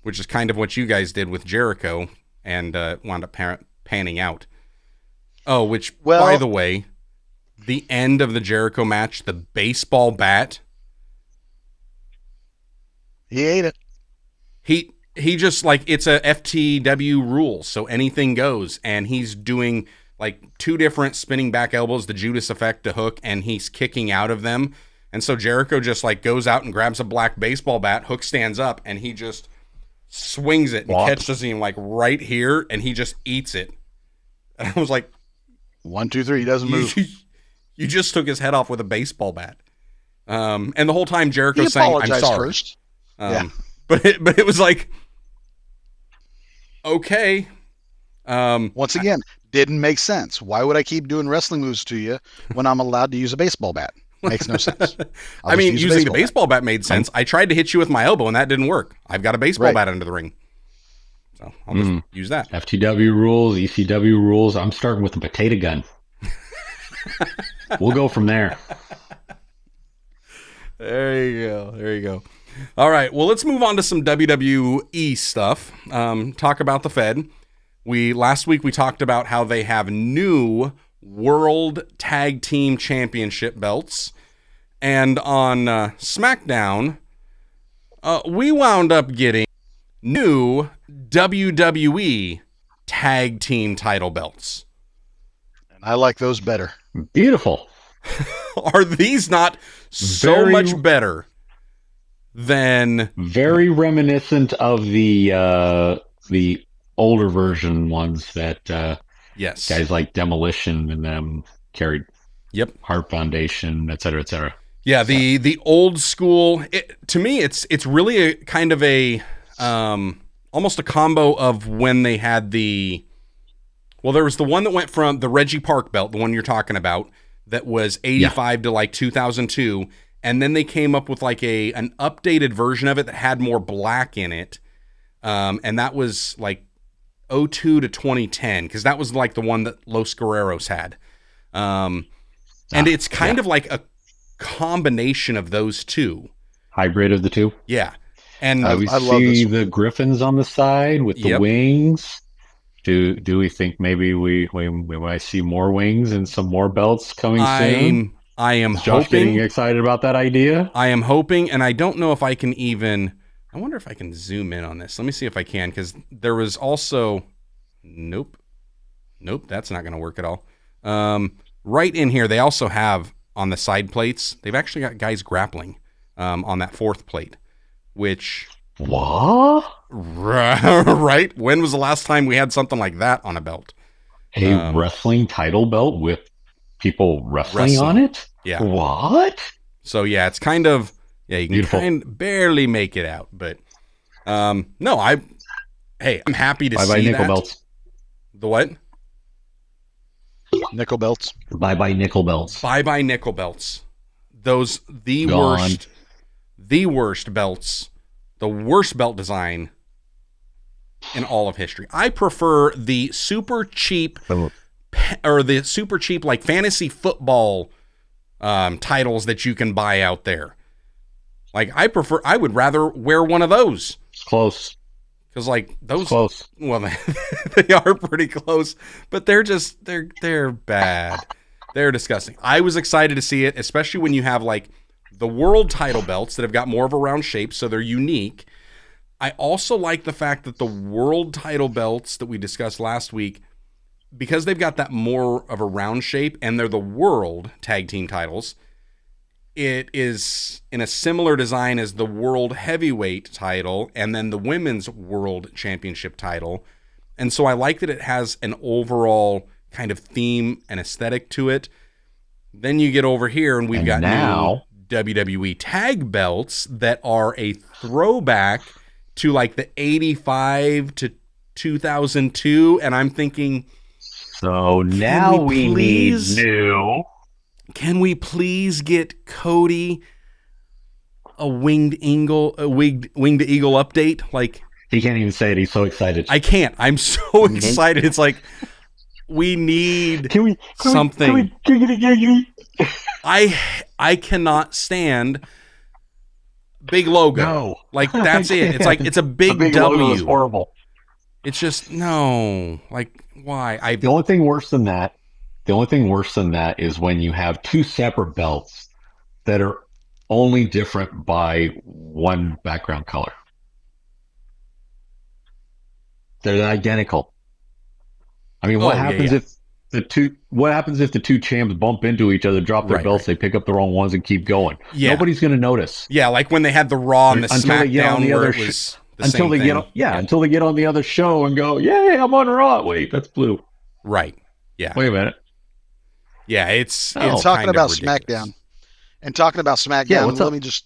which is kind of what you guys did with Jericho and wound up panning out. Oh, by the way, the end of the Jericho match, the baseball bat. He ate it. He just, like, it's a FTW rule, so anything goes, and he's doing, like, 2 different spinning back elbows, the Judas effect, the hook, and he's kicking out of them. And so Jericho just, like, goes out and grabs a black baseball bat, Hook stands up, and he just swings it and catches him, like, right here, and he just eats it. And I was like, 1, 2, 3, he doesn't move. You just took his head off with a baseball bat. And the whole time Jericho's saying, I'm sorry. First. But it was like, okay. Once again, didn't make sense. Why would I keep doing wrestling moves to you when I'm allowed to use a baseball bat? Makes no sense. I mean, using the baseball bat made sense. I tried to hit you with my elbow, and that didn't work. I've got a baseball bat under the ring. So I'll just use that. FTW rules, ECW rules. I'm starting with a potato gun. We'll go from there. There you go. All right, well, let's move on to some WWE stuff. Talk about the Fed. Last week we talked about how they have new World Tag Team Championship belts. And on SmackDown, we wound up getting new WWE Tag Team title belts. And I like those better. Beautiful. Are these not so much better than... Very reminiscent of the older version ones that yes, guys like Demolition and them carried. Yep. Heart Foundation, et cetera, et cetera. Yeah, the old school. To me, it's really a kind of a almost a combo of when they had the. Well, there was the one that went from the Reggie Park belt, the one you're talking about, that was 85 to like 2002, and then they came up with like an updated version of it that had more black in it, and that was like 02 to 2010, because that was like the one that Los Guerreros had, and it's kind of like a combination of those two, hybrid of the two. Yeah, and we see the Griffins on the side with the wings. Do we think maybe we might see more wings and some more belts coming soon? I am Josh hoping. Getting excited about that idea? I am hoping, and I don't know if I can even. I wonder if I can zoom in on this. Let me see if I can, because there was also. Nope, that's not going to work at all. Right in here, they also have on the side plates. They've actually got guys grappling on that fourth plate, which... What? Right? When was the last time we had something like that on a belt? A wrestling title belt with people wrestling on it? Yeah. What? So, yeah, it's kind of... Yeah, you can Beautiful. barely make it out. But, I'm happy to see Bye-bye nickel that. belts. The what? Nickel belts. Bye-bye nickel belts. Bye-bye nickel belts. Those, the worst belts, the worst belt design in all of history. I prefer the super cheap, like fantasy football titles that you can buy out there. Like I would rather wear one of those. It's close. Because like those, close. Well, they are pretty close, but they're bad. They're disgusting. I was excited to see it, especially when you have like the world title belts that have got more of a round shape, so they're unique. I also like the fact that the world title belts that we discussed last week, because they've got that more of a round shape and they're the world tag team titles, it is in a similar design as the world heavyweight title and then the women's world championship title. And so I like that it has an overall kind of theme and aesthetic to it. Then you get over here and we've got new WWE tag belts that are a throwback to like the 85 to 2002. And I'm thinking, so now we need new. Can we please get Cody a winged eagle update? Like, he can't even say it. He's so excited. I can't. I'm so excited. It's like we need something. I cannot stand big logo. No. Like that's it. It's like it's a big W. Logo is horrible. It's just no. Like why? The only thing worse than that is when you have two separate belts that are only different by one background color. They're identical. I mean, what happens if the two champs bump into each other, drop their belts, they pick up the wrong ones and keep going? Yeah. Nobody's going to notice. Yeah, like when they had the Raw and the SmackDown where it was until they get on the other show and go, "Yay, I'm on Raw." Wait, that's blue. Right. Yeah. Wait a minute. Yeah, it's talking about SmackDown. And talking about SmackDown, let me just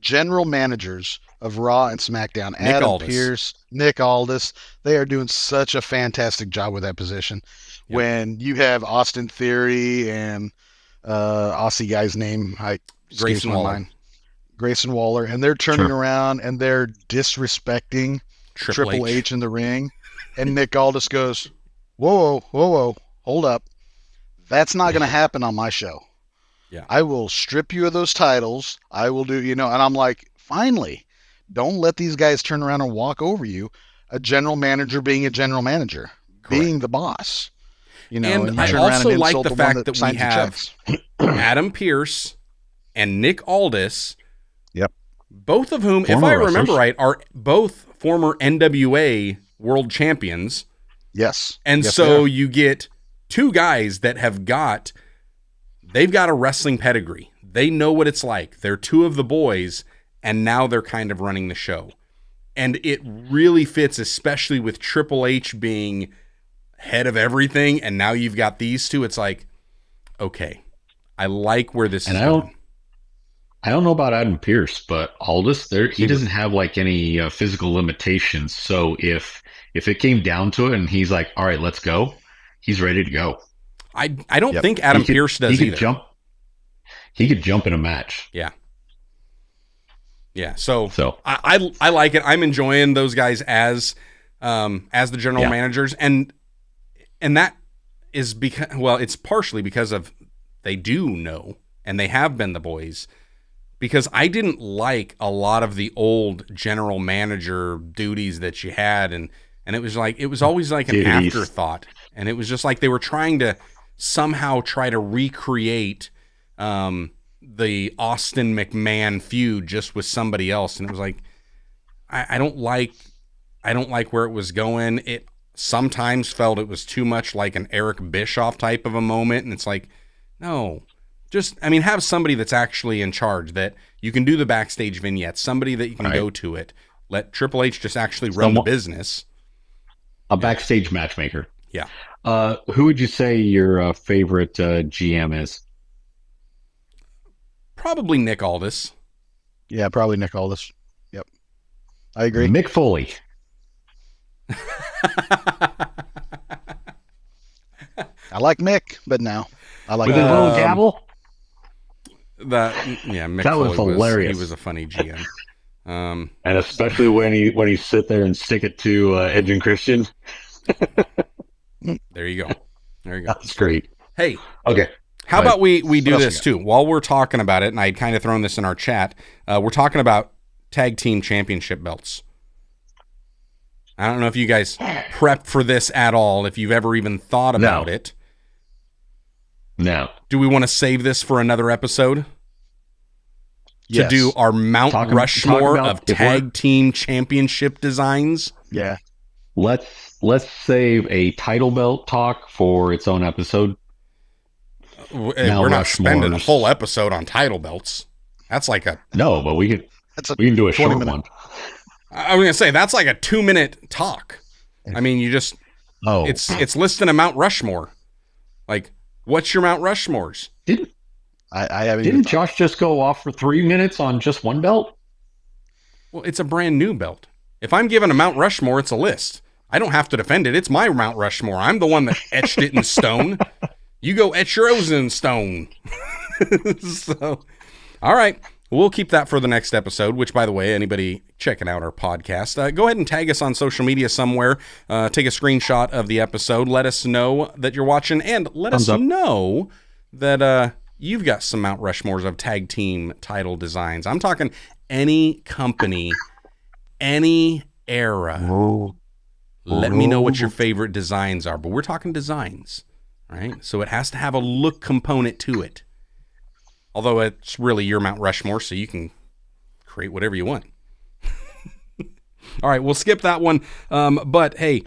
general managers of Raw and SmackDown, Adam Pearce, Nick Aldis, they are doing such a fantastic job with that position. Yep. When you have Austin Theory and Aussie guy's name, Grayson Waller, and they're turning around and they're disrespecting Triple H in the ring, and Nick Aldis goes, whoa, hold up. That's not going to happen on my show. Yeah. I will strip you of those titles. I will do, and I'm like, finally, don't let these guys turn around and walk over you. A general manager being a general manager, being the boss. And I also like the fact that we have Adam Pearce and Nick Aldis. Yep. Both of whom, if I remember right, are both former NWA world champions. Yes. And so you get two guys that they've got a wrestling pedigree. They know what it's like. They're two of the boys, and now they're kind of running the show. And it really fits, especially with Triple H being head of everything, and now you've got these two. It's like, okay, I like where this is going. I don't know about Adam Pearce, but Aldis, he doesn't have like any physical limitations. So if it came down to it and he's like, all right, let's go, he's ready to go. I don't think Adam Pearce does either. He could jump in a match. Yeah. Yeah. So I like it. I'm enjoying those guys as the general managers. And that is because, it's partially because of they do know and they have been the boys. Because I didn't like a lot of the old general manager duties that you had, and it was always like an afterthought, and it was just like they were trying to somehow try to recreate the Austin McMahon feud just with somebody else, and it was like I don't like where it was going. It sometimes felt it was too much like an Eric Bischoff type of a moment, and it's like, no. Just, I mean, have somebody that's actually in charge, that you can do the backstage vignettes, somebody that you can go to it. Let Triple H just actually run the business. A backstage matchmaker. Yeah. Who would you say your favorite GM is? Probably Nick Aldis. Yeah, probably Nick Aldis. Yep. I agree. Mick Foley. I like Mick, but no. I like with a little gavel. Mick that Foley was hilarious. He was a funny GM. And especially when he sit there and stick it to Edge and Christian. There you go. That's great. Hey. Okay. How about we do this too? While we're talking about it, and I'd kind of thrown this in our chat, we're talking about Tag Team Championship belts. I don't know if you guys prepped for this at all, if you've ever even thought about it. No. Do we want to save this for another episode? Yes. To do our Mount Rushmore of Tag Team Championship designs? Yeah. Let's save a title belt talk for its own episode. We're not spending a full episode on title belts. That's like a... No, but we can do a short one. I was going to say, that's like a 2-minute talk. I mean, you just... Oh. It's listing a Mount Rushmore. Like, what's your Mount Rushmores? Didn't Josh just go off for 3 minutes on just one belt? Well, it's a brand new belt. If I'm given a Mount Rushmore, it's a list. I don't have to defend it. It's my Mount Rushmore. I'm the one that etched it in stone. You go etch yours in stone. So, all right. We'll keep that for the next episode, which, by the way, anybody checking out our podcast, go ahead and tag us on social media somewhere. Take a screenshot of the episode. Let us know that you're watching, and let us know that you've got some Mount Rushmores of tag team title designs. I'm talking any company, any era. Let me know what your favorite designs are, but we're talking designs, right? So it has to have a look component to it. Although it's really your Mount Rushmore, so you can create whatever you want. All right, we'll skip that one. But hey,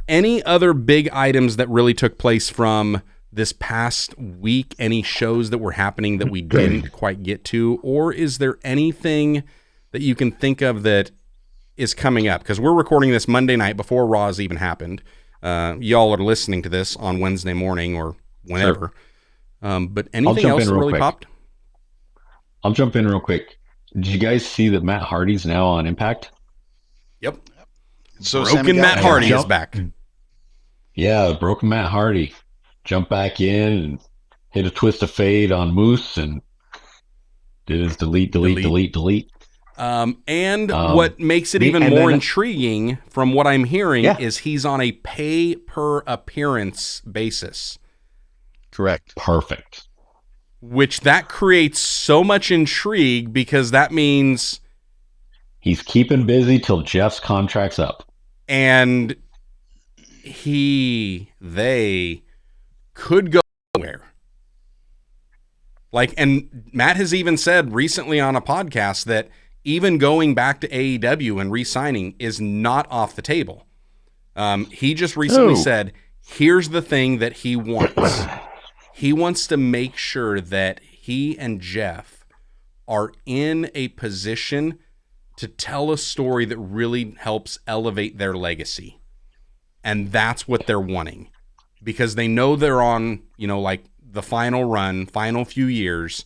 any other big items that really took place from this past week? Any shows that were happening that we didn't quite get to? Or is there anything that you can think of that is coming up? Because we're recording this Monday night before Raw's even happened. Y'all are listening to this on Wednesday morning or whenever. Sure. But anything else that really popped? I'll jump in real quick. Did you guys see that Matt Hardy's now on Impact? Yep. So Broken Matt Hardy is back. Yeah, broken Matt Hardy. Jumped back in and hit a twist of fade on Moose and did his delete. And what makes it even more intriguing from what I'm hearing is he's on a pay per appearance basis. Correct. Perfect. Which that creates so much intrigue because that means he's keeping busy till Jeff's contract's up. And they could go anywhere. Like, and Matt has even said recently on a podcast that even going back to AEW and re-signing is not off the table. He just recently said, here's the thing that he wants. He wants to make sure that he and Jeff are in a position to tell a story that really helps elevate their legacy. And that's what they're wanting. Because they know they're on, like the final run, final few years,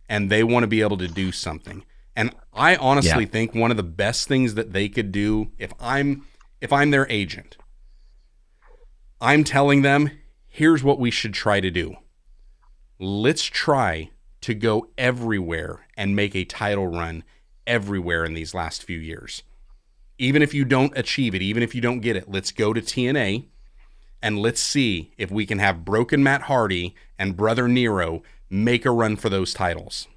and they want to be able to do something. And I honestly think one of the best things that they could do, if I'm their agent, I'm telling them, here's what we should try to do. Let's try to go everywhere and make a title run everywhere in these last few years. Even if you don't achieve it, even if you don't get it, let's go to TNA and let's see if we can have Broken Matt Hardy and Brother Nero make a run for those titles.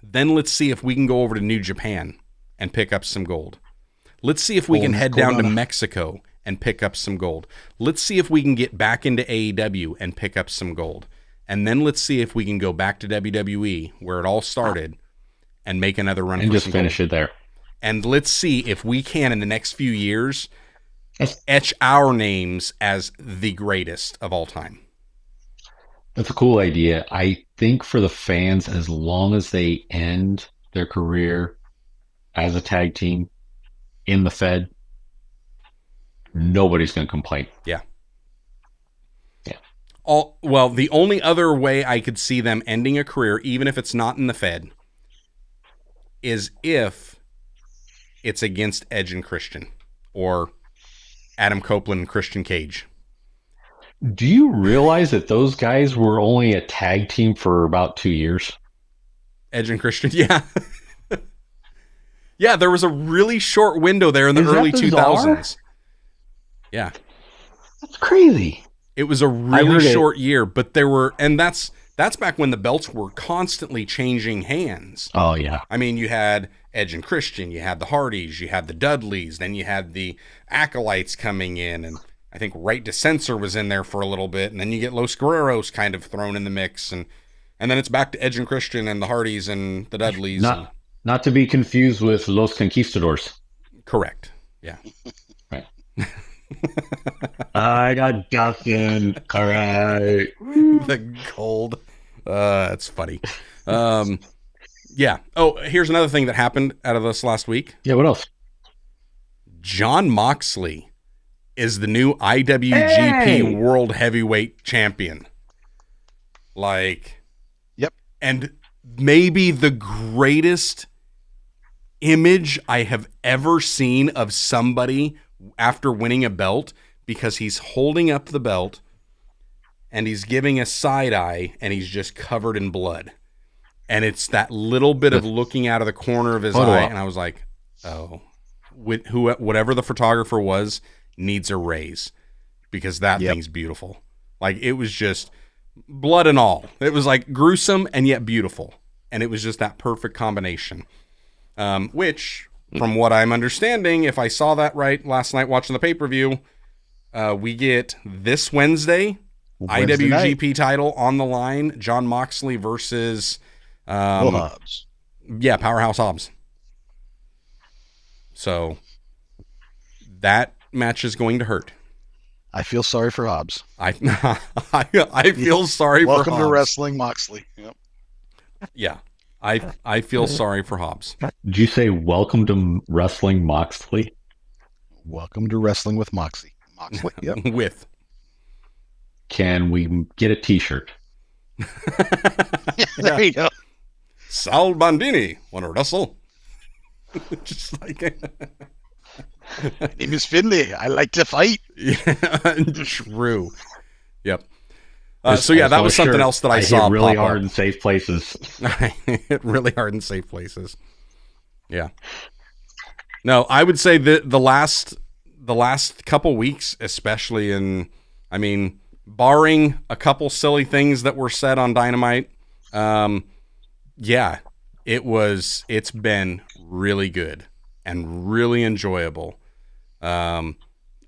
Then let's see if we can go over to New Japan and pick up some gold. Let's see if we can head down to Mexico and pick up some gold. Let's see if we can get back into AEW and pick up some gold. And then let's see if we can go back to WWE, where it all started, and make another run and for just some finish gold. it there. And let's see if we can, in the next few years, etch our names as the greatest of all time. That's a cool idea. I think for the fans, as long as they end their career as a tag team in the Fed, nobody's going to complain. Yeah. Yeah. Well, the only other way I could see them ending a career, even if it's not in the Fed, is if it's against Edge and Christian, or Adam Copeland and Christian Cage. Do you realize that those guys were only a tag team for about 2 years? Edge and Christian, yeah. Yeah, there was a really short window there in the early 2000s. Yeah. That's crazy. It was a really short year, but there were, and that's back when the belts were constantly changing hands. Oh, yeah. I mean, you had Edge and Christian, you had the Hardys, you had the Dudleys, then you had the Acolytes coming in, and I think Right to Censor was in there for a little bit, and then you get Los Guerreros kind of thrown in the mix, and then it's back to Edge and Christian and the Hardys and the Dudleys. Not to be confused with Los Conquistadors. Correct. Yeah. Right. I got Justin. All right. The gold. That's funny. Yeah. Oh, here's another thing that happened out of this last week. Yeah, what else? Jon Moxley is the new IWGP World Heavyweight Champion. Yep. And maybe the greatest image I have ever seen of somebody after winning a belt, because he's holding up the belt and he's giving a side eye and he's just covered in blood. And it's that little bit of looking out of the corner of his eye. And I was like, oh, whatever the photographer was needs a raise, because that thing's beautiful. Like, it was just blood and all. It was like gruesome and yet beautiful. And it was just that perfect combination. Which, from what I'm understanding, if I saw that right last night watching the pay-per-view, we get this Wednesday IWGP night title on the line. Jon Moxley versus Hobbs. Yeah, Powerhouse Hobbs. So that match is going to hurt. I feel sorry for Hobbs. I feel sorry for Hobbs. Welcome to Wrestling Moxley. Yep. Yeah. I feel sorry for Hobbs. Did you say welcome to Wrestling Moxley? Welcome to Wrestling with Moxley. Yep. With. Can we get a t-shirt? There you go. Sal Bandini, want to wrestle? Just like... My name is Finley. I like to fight. Yeah, true. Yep. So yeah, that was something else that I saw. Hit really hard in safe places. Hit really hard in safe places. Yeah. No, I would say that the last couple weeks, especially barring a couple silly things that were said on Dynamite, yeah, it's been really good and really enjoyable. And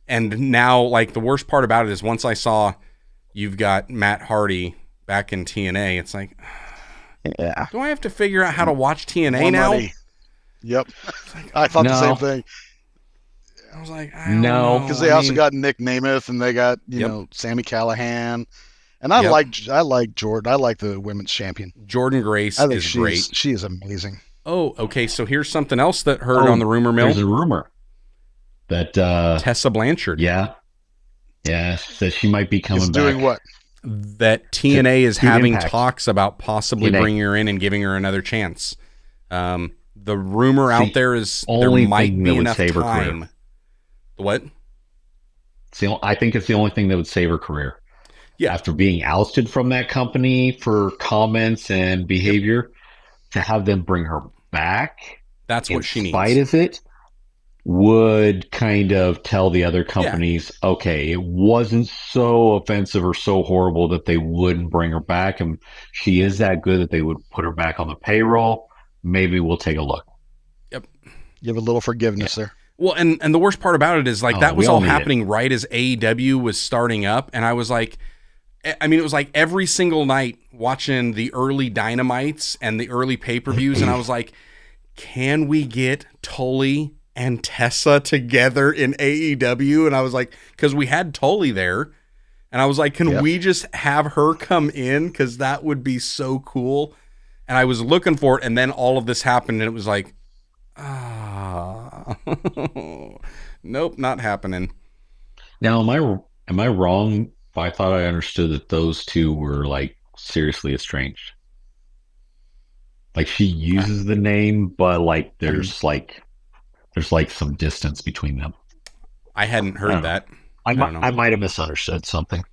now, like, the worst part about it is once I saw you've got Matt Hardy back in TNA, it's like, yeah. Do I have to figure out how to watch TNA now? Money. Yep. I thought the same thing. I was like, I don't know. Because they also got Nick Namath and they got, you know, Sami Callihan. And I like Jordan. I like the women's champion. Jordan Grace is great. She is amazing. Oh, okay. So here's something else that heard on the rumor mill. There's a rumor that Tessa Blanchard. Yeah, that she might be coming back. Doing what? That TNA is having talks about possibly bringing her in and giving her another chance. The rumor out there is there might be enough time. What? I think it's the only thing that would save her career. Yeah. After being ousted from that company for comments and behavior, to have them bring her back, that's what she needs. In spite of it, would kind of tell the other companies, okay, it wasn't so offensive or so horrible that they wouldn't bring her back, and she is that good that they would put her back on the payroll. Maybe we'll take a look. Yep. You have a little forgiveness there. Well, and the worst part about it is, like, that was all happening right as AEW was starting up, and I was like, I mean, it was like every single night watching the early Dynamites and the early pay-per-views, and I was like, can we get Tully and Tessa together in AEW? And I was like, because we had Tully there, And I was like, can we just have her come in? Because that would be so cool. And I was looking for it, and then all of this happened, and it was like, nope, not happening. Now, am I wrong? I thought I understood that those two were like seriously estranged. Like she uses the name, but like there's some distance between them. I hadn't heard that. I might have misunderstood something.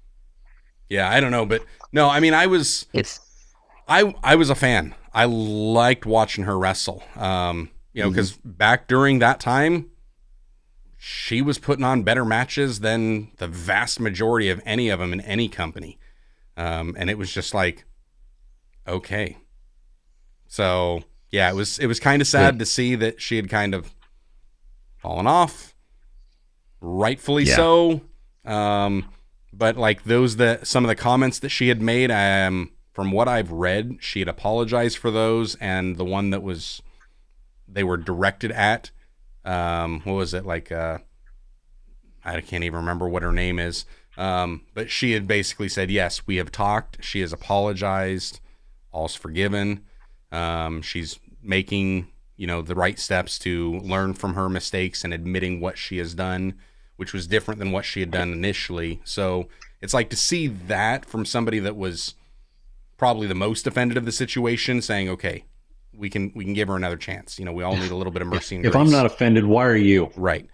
Yeah, I don't know, but no, I mean, I was a fan. I liked watching her wrestle. Because back during that time, she was putting on better matches than the vast majority of any of them in any company. And it was just like, okay. So yeah, it was kind of sad to see that she had kind of fallen off, rightfully so. But like some of the comments that she had made, from what I've read, she had apologized for those, and the one that they were directed at, what was it, like, I can't even remember what her name is, but she had basically said, yes, we have talked, she has apologized, all's forgiven, she's making, the right steps to learn from her mistakes and admitting what she has done, which was different than what she had done initially. So it's like to see that from somebody that was probably the most offended of the situation, saying, okay, we can give her another chance. We all need a little bit of mercy and grace. If I'm not offended, why are you? Right.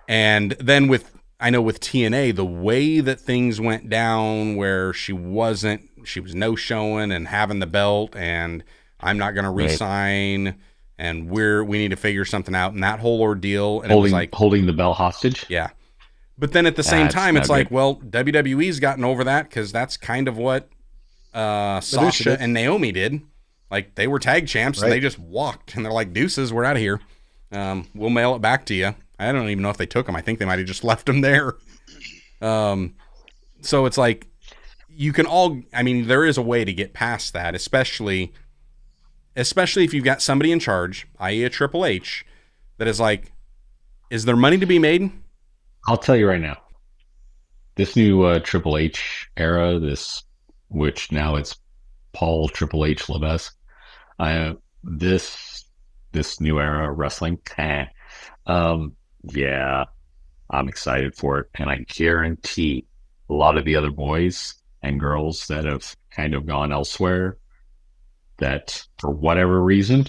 And then with TNA, the way that things went down, where she was no-showing and having the belt, and I'm not going to re-sign, and we need to figure something out, and that whole ordeal. And it was like holding the belt hostage. Yeah. But then at the same time, it's like, well, WWE's gotten over that, because that's kind of what Sasha and Naomi did. Like, they were tag champs, and they just walked, and they're like, deuces, we're out of here. We'll mail it back to you. I don't even know if they took them. I think they might have just left them there. So it's like, there is a way to get past that, especially if you've got somebody in charge, i.e. a Triple H, that is like, is there money to be made? I'll tell you right now, this new Triple H era, which now it's Paul Triple H Levesque, this new era of wrestling, yeah, I'm excited for it, and I guarantee a lot of the other boys and girls that have kind of gone elsewhere, that for whatever reason,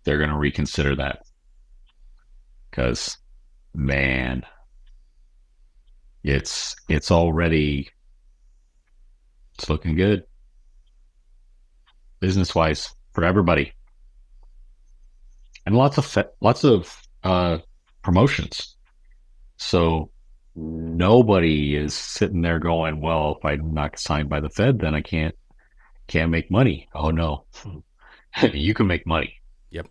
they're going to reconsider that, because man, it's looking good business wise for everybody, and lots of promotions. So nobody is sitting there going, well, if I'm not signed by the Fed, then I can't make money. Oh no, you can make money. Yep.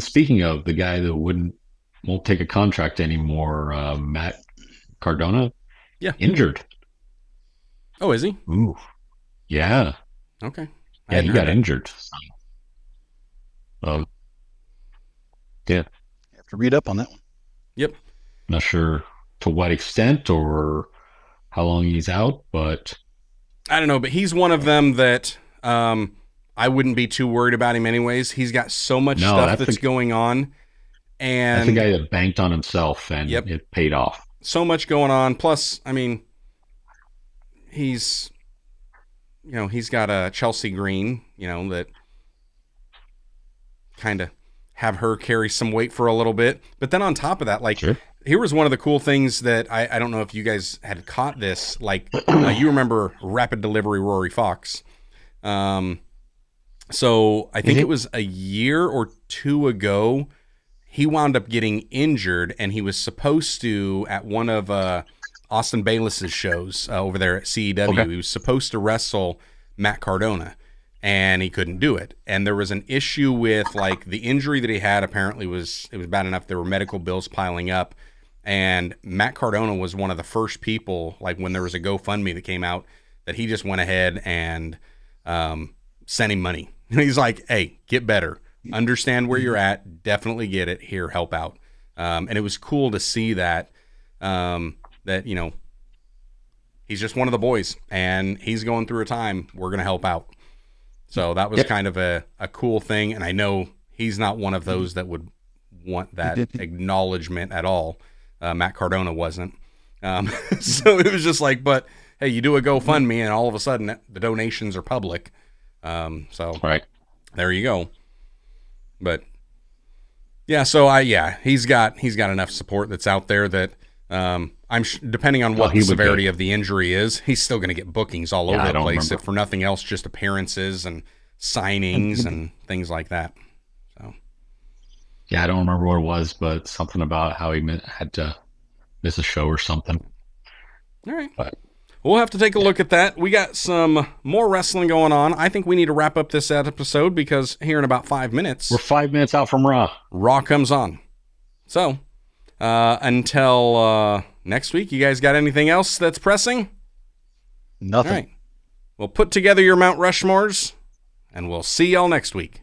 Speaking of the guy that won't take a contract anymore, Matt Cardona, injured. Oh, is he? Ooh, yeah. Okay. Yeah, he got injured. Yeah. You have to read up on that one. Yep. Not sure to what extent or how long he's out, but I don't know. But he's one of them that I wouldn't be too worried about him anyways. He's got so much stuff that's going on. And that's the guy that banked on himself, and it paid off. So much going on. Plus, he's got a Chelsea Green, that kind of have her carry some weight for a little bit. But then on top of that, here was one of the cool things that I don't know if you guys had caught this. You remember Rapid Delivery Rory Fox. So I think it was a year or two ago, he wound up getting injured, and he was supposed to, at one of Austin Bayless's shows over there at CEW, he was supposed to wrestle Matt Cardona, and he couldn't do it. And there was an issue with the injury that he had. Apparently it was bad enough. There were medical bills piling up, and Matt Cardona was one of the first people, when there was a GoFundMe that came out, that he just went ahead and sent him money. He's like, hey, get better. Understand where you're at. Definitely get it. Here, help out. And it was cool to see that, he's just one of the boys, and he's going through a time. We're going to help out. So that was kind of a cool thing, and I know he's not one of those that would want that acknowledgement at all. Matt Cardona wasn't. So it was just like, but hey, you do a GoFundMe, and all of a sudden the donations are public. So there you go. But yeah, so he's got enough support that's out there that depending on what the severity of the injury is, he's still going to get bookings all over the place. If for nothing else, just appearances and signings and things like that. So yeah, I don't remember what it was, but something about how he had to miss a show or something. All right. But we'll have to take a look at that. We got some more wrestling going on. I think we need to wrap up this episode because here in about 5 minutes... We're 5 minutes out from Raw. Raw comes on. So, until next week, you guys got anything else that's pressing? Nothing. All right. Well, put together your Mount Rushmores, and we'll see y'all next week.